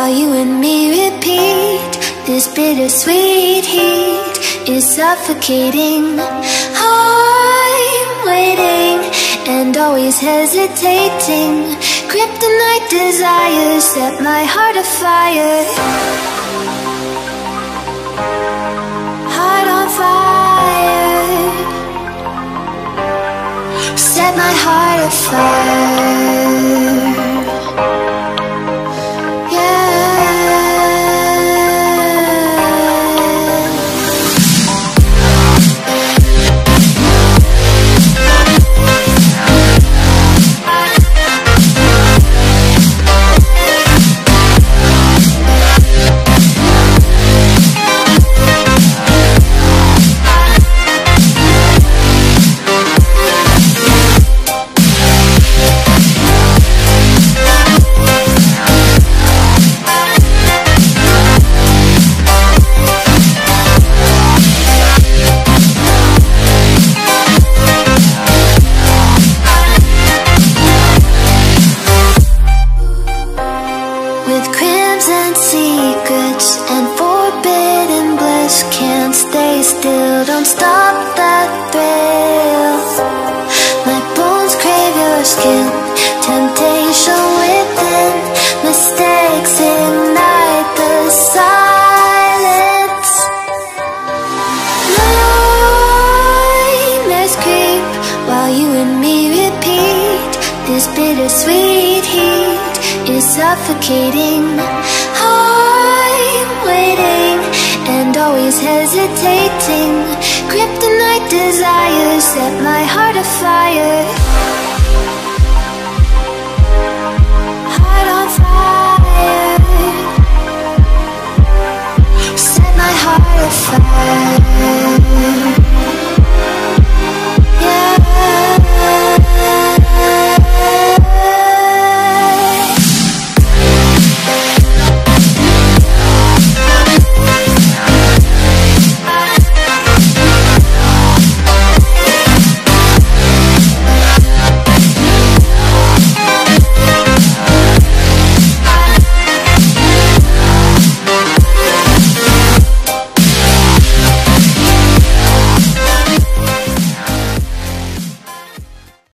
while you and me repeat. This bittersweet heat is suffocating. I'm waiting and always hesitating. Kryptonite desires set my heart afire. Heart on fire. Set my heart afire. With crimson secrets and forbidden bliss, can't stay still, don't stop that thrill. My bones crave your skin, temptation within, mistakes ignite the silence. Nightmares creep while you and me repeat. This bittersweet heat is suffocating. I'm waiting and always hesitating. Kryptonite desires set my heart afire.